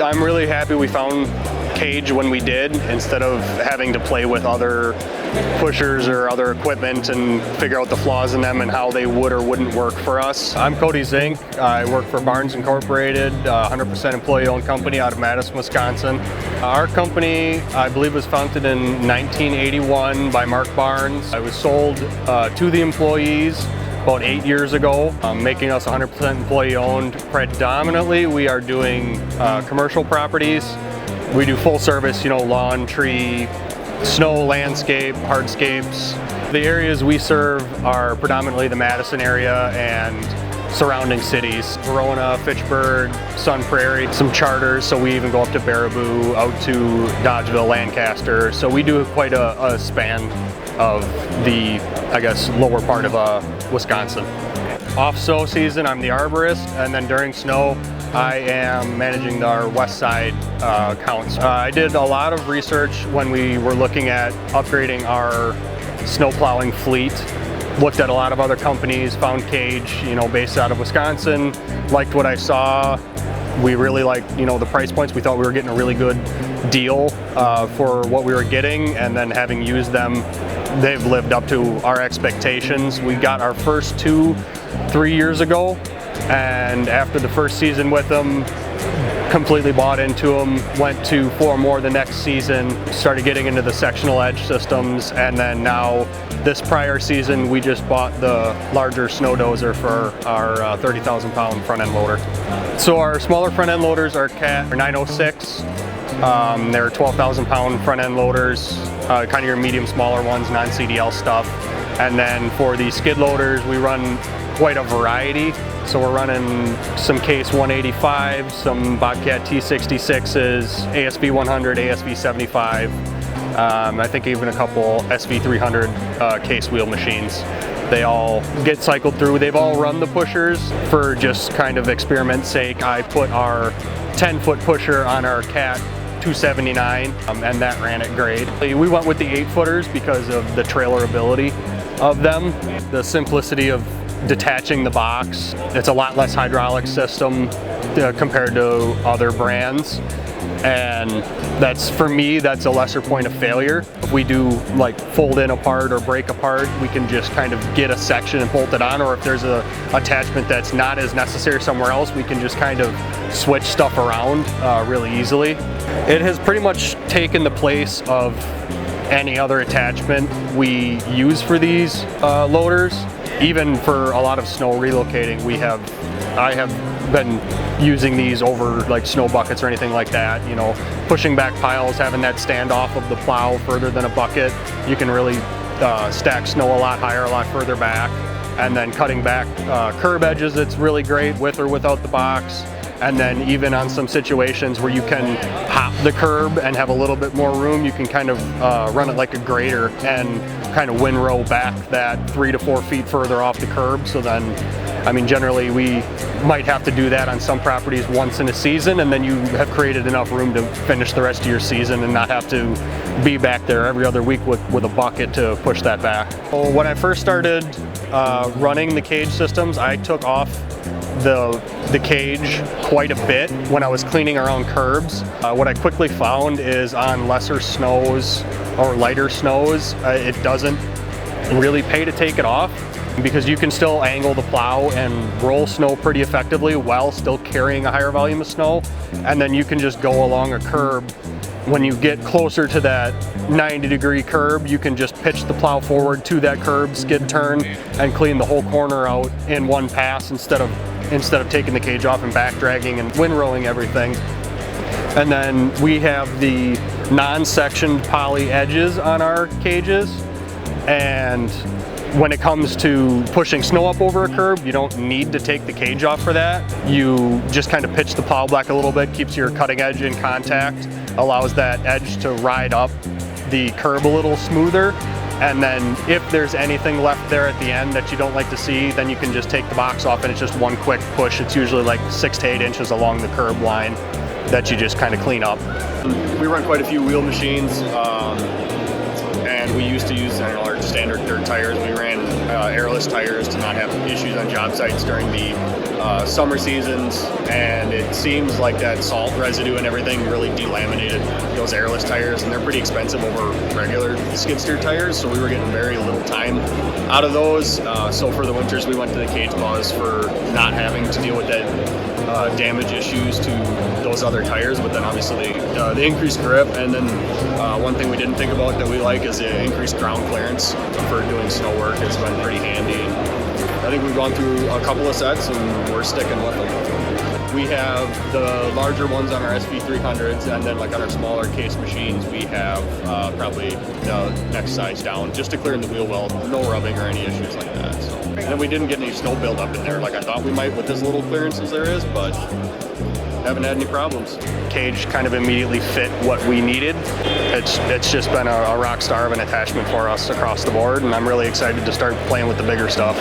I'm really happy we found KAGE when we did, instead of having to play with other pushers or other equipment and figure out the flaws in them and how they would or wouldn't work for us. I'm Cody Zink. I work for Barnes Incorporated, 100% employee-owned company out of Madison, Wisconsin. Our company, I believe, was founded in 1981 by Mark Barnes. It was sold to the employees about 8 years ago, making us 100% employee-owned. Predominantly, we are doing commercial properties. We do full service, lawn, tree, snow, landscape, hardscapes. The areas we serve are predominantly the Madison area and surrounding cities. Verona, Fitchburg, Sun Prairie, some charters, so we even go up to Baraboo, out to Dodgeville, Lancaster. So we do quite a span of the, lower part of Wisconsin. Off snow season, I'm the arborist, and then during snow, I am managing our west side counts. I did a lot of research when we were looking at upgrading our snow plowing fleet. Looked at a lot of other companies, found KAGE, based out of Wisconsin. Liked what I saw. We really liked, the price points. We thought we were getting a really good deal for what we were getting, and then having used them, they've lived up to our expectations. We got our first 2-3 years ago, and after the first season with them, completely bought into them, went to 4 more the next season, started getting into the sectional EdvantEDGE systems, and then now this prior season we just bought the larger SnowDozer for our 30,000 pound front end loader. So our smaller front end loaders are Cat 906. They're 12,000 pound front end loaders, kind of your medium smaller ones, non-CDL stuff. And then for the skid loaders, we run quite a variety. So we're running some Case 185s, some Bobcat T66s, ASV 100, ASV 75. I think even a couple SV 300 case wheel machines. They all get cycled through. They've all run the pushers. For just kind of experiment's sake, I put our 10-foot pusher on our Cat 279, and that ran it great. We went with the 8-footers because of the trailer ability of them, the simplicity of detaching the box. It's a lot less hydraulic system compared to other brands, and for me that's a lesser point of failure. If we do like fold in apart or break apart, we can just kind of get a section and bolt it on, or if there's a attachment that's not as necessary somewhere else, we can just kind of switch stuff around really easily. It has pretty much taken the place of any other attachment we use for these loaders. Even for a lot of snow relocating, I have been using these over like snow buckets or anything like that. Pushing back piles, having that standoff of the plow further than a bucket. You can really stack snow a lot higher, a lot further back. And then cutting back curb edges, it's really great with or without the box. And then even on some situations where you can hop the curb and have a little bit more room, you can kind of run it like a grader and kind of windrow back that 3 to 4 feet further off the curb. So then, generally we might have to do that on some properties once in a season, and then you have created enough room to finish the rest of your season and not have to be back there every other week with a bucket to push that back. So when I first started running the KAGE systems, I took off the KAGE quite a bit when I was cleaning around curbs. What I quickly found is on lesser snows or lighter snows, it doesn't really pay to take it off, because you can still angle the plow and roll snow pretty effectively while still carrying a higher volume of snow. And then you can just go along a curb. When you get closer to that 90-degree curb, you can just pitch the plow forward to that curb, skid turn, and clean the whole corner out in one pass instead of taking the KAGE off and back dragging and windrowing everything. And then we have the non-sectioned poly edges on our KAGEs, and when it comes to pushing snow up over a curb, you don't need to take the KAGE off for that. You just kind of pitch the plow back a little bit, keeps your cutting edge in contact, allows that edge to ride up the curb a little smoother. And then if there's anything left there at the end that you don't like to see, then you can just take the box off, and it's just one quick push. It's usually like 6 to 8 inches along the curb line that you just kind of clean up. We run quite a few wheel machines, and We used to use our standard dirt tires. We ran airless tires to not have issues on job sites during the summer seasons, and it seems like that salt residue and everything really delaminated those airless tires, and they're pretty expensive over regular skid steer tires, so we were getting very little time out of those. So for the winters, we went to the KAGE Klawz for not having to deal with that damage issues to those other tires, but then obviously the increased grip, and then one thing we didn't think about that we like is the increased ground clearance for doing snow work. It's been pretty handy. I think we've gone through a couple of sets and we're sticking with them. We have the larger ones on our SV300s, and then like on our smaller case machines, we have probably the next size down, just to clear in the wheel well, no rubbing or any issues like that. So. And then we didn't get any snow buildup in there like I thought we might with as little clearance as there is, but haven't had any problems. KAGE kind of immediately fit what we needed. It's just been a rock star of an attachment for us across the board, and I'm really excited to start playing with the bigger stuff.